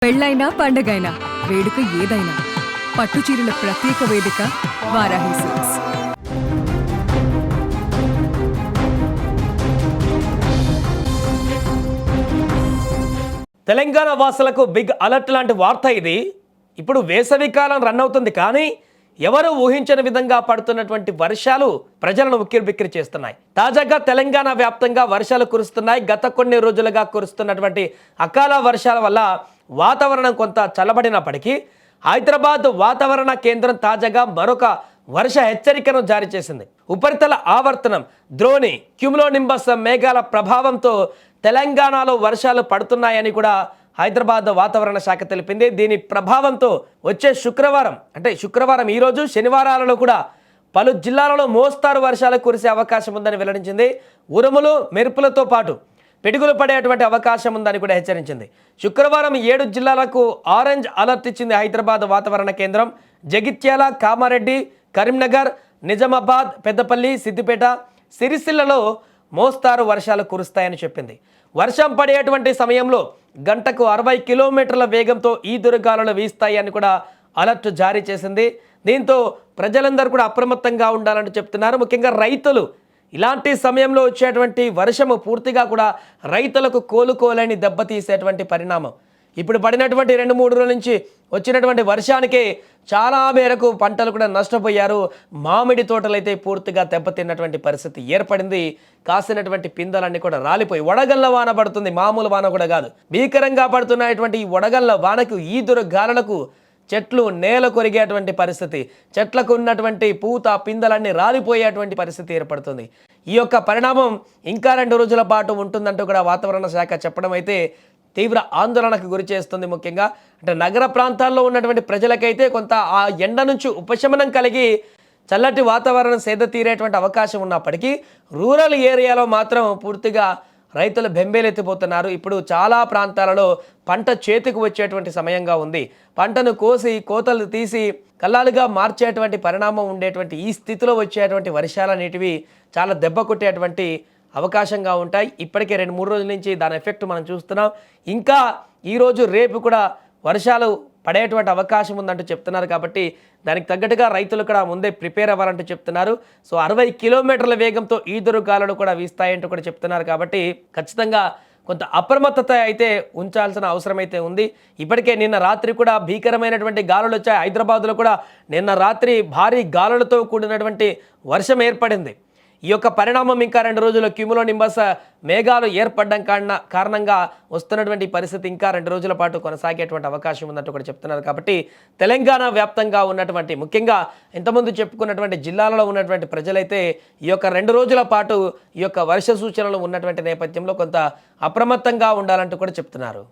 పెళ్ళైనా పండగైనా వేడుక ఏదైనా పట్టుచీరల ప్రత్యేక వేదిక వారాహి సిల్క్స్. తెలంగాణ వాసులకు బిగ్ అలర్ట్ లాంటి వార్త ఇది. ఇప్పుడు వేసవికాలం రన్ అవుతుంది, కానీ ఎవరు ఊహించని విధంగా పడుతున్నటువంటి వర్షాలు ప్రజలను ఉక్కిరిబిక్కిరి చేస్తున్నాయి. తాజాగా తెలంగాణ వ్యాప్తంగా వర్షాలు కురుస్తున్నాయి. గత కొన్ని రోజులుగా కురుస్తున్నటువంటి అకాల వర్షాల వల్ల వాతావరణం కొంత చల్లబడినప్పటికీ హైదరాబాద్ వాతావరణ కేంద్రం తాజాగా మరొక వర్ష హెచ్చరికను జారీ చేసింది. ఉపరితల ఆవర్తనం ద్రోణి క్యూములోనింబస్ మేఘాల ప్రభావంతో తెలంగాణలో వర్షాలు పడుతున్నాయని కూడా హైదరాబాద్ వాతావరణ శాఖ తెలిపింది. దీని ప్రభావంతో వచ్చే శుక్రవారం ఈరోజు శనివారాలలో కూడా పలు జిల్లాలలో మోస్తారు వర్షాలు కురిసే అవకాశం ఉందని వెల్లడించింది. ఉరుములు మెరుపులతో పాటు పిడుగులు పడేటువంటి అవకాశం ఉందని కూడా హెచ్చరించింది. శుక్రవారం 7 జిల్లాలకు ఆరెంజ్ అలర్ట్ ఇచ్చింది హైదరాబాద్ వాతావరణ కేంద్రం. జగిత్యాల, కామారెడ్డి, కరీంనగర్, నిజామాబాద్, పెద్దపల్లి, సిద్దిపేట, సిరిసిల్లలో మోస్తారు వర్షాలు కురుస్తాయని చెప్పింది. వర్షం పడేటువంటి సమయంలో గంటకు 60 కిలోమీటర్ల వేగంతో ఈదురుగాలులు వీస్తాయి అని కూడా అలర్ట్ జారీ చేసింది. దీంతో ప్రజలందరూ కూడా అప్రమత్తంగా ఉండాలని చెప్తున్నారు. ముఖ్యంగా రైతులు ఇలాంటి సమయంలో వచ్చేటువంటి వర్షము పూర్తిగా కూడా రైతులకు కోలుకోలేని దెబ్బతీసేటువంటి పరిణామం. ఇప్పుడు పడినటువంటి 2-3 రోజుల నుంచి వచ్చినటువంటి వర్షానికి చాలా మేరకు పంటలు కూడా నష్టపోయారు. మామిడి తోటలు అయితే పూర్తిగా దెబ్బతిన్నటువంటి పరిస్థితి ఏర్పడింది. కాసినటువంటి పిందలన్నీ కూడా రాలిపోయి వడగళ్ళ వాన పడుతుంది. మామూలు వాన కూడా కాదు, భీకరంగా పడుతున్నటువంటి ఈ వడగళ్ళ వానకు ఈదురు గాలులకు చెట్లు నేల కొరిగేటువంటి పరిస్థితి, చెట్లకు ఉన్నటువంటి పూత పిందలన్నీ రాలిపోయేటువంటి పరిస్థితి ఏర్పడుతుంది. ఈ యొక్క పరిణామం ఇంకా 2 రోజుల పాటు ఉంటుందంటూ కూడా వాతావరణ శాఖ చెప్పడం అయితే తీవ్ర ఆందోళనకు గురి చేస్తుంది. ముఖ్యంగా అంటే నగర ప్రాంతాల్లో ఉన్నటువంటి ప్రజలకైతే కొంత ఆ ఎండ నుంచి ఉపశమనం కలిగి చల్లటి వాతావరణం సేద తీరేటువంటి అవకాశం ఉన్నప్పటికీ రూరల్ ఏరియాలో మాత్రం పూర్తిగా రైతులు బెంబేలెత్తిపోతున్నారు. ఇప్పుడు చాలా ప్రాంతాలలో పంట చేతికి వచ్చేటువంటి సమయంగా ఉంది. పంటను కోసి కోతలు తీసి కల్లాలుగా మార్చేటువంటి పరిణామం ఉండేటువంటి ఈ స్థితిలో వచ్చేటువంటి వర్షాల నీటివి చాలా దెబ్బ కొట్టేటువంటి అవకాశంగా ఉంటాయి. ఇప్పటికే 2-3 రోజుల నుంచి దాని ఎఫెక్ట్ మనం చూస్తున్నాం. ఇంకా ఈరోజు రేపు కూడా వర్షాలు పడేటువంటి అవకాశం ఉందంటూ చెప్తున్నారు. కాబట్టి దానికి తగ్గట్టుగా రైతులు కూడా ముందే ప్రిపేర్ అవ్వాలంటూ చెప్తున్నారు. సో 60 కిలోమీటర్ల వేగంతో ఈదురు గాలులు కూడా వీస్తాయంటూ కూడా చెప్తున్నారు. కాబట్టి ఖచ్చితంగా కొంత అప్రమత్తత అయితే ఉంచాల్సిన అవసరం అయితే ఉంది. ఇప్పటికే నిన్న రాత్రి కూడా భీకరమైనటువంటి గాలులు వచ్చాయి. హైదరాబాద్లో కూడా నిన్న రాత్రి భారీ గాలులతో కూడినటువంటి వర్షం ఏర్పడింది. ఈ యొక్క పరిణామం ఇంకా 2 రోజుల్లో క్యూములోనింబస్ మేఘాలు ఏర్పడడం కారణంగా వస్తున్నటువంటి పరిస్థితి ఇంకా 2 రోజుల పాటు కొనసాగేటువంటి అవకాశం ఉందంటూ కూడా చెప్తున్నారు. కాబట్టి తెలంగాణ వ్యాప్తంగా ఉన్నటువంటి ముఖ్యంగా ఇంతకుముందు చెప్పుకున్నటువంటి జిల్లాలలో ఉన్నటువంటి ప్రజలైతే ఈ యొక్క 2 రోజుల పాటు ఈ యొక్క వర్ష సూచనలు ఉన్నటువంటి నేపథ్యంలో కొంత అప్రమత్తంగా ఉండాలంటూ కూడా చెప్తున్నారు.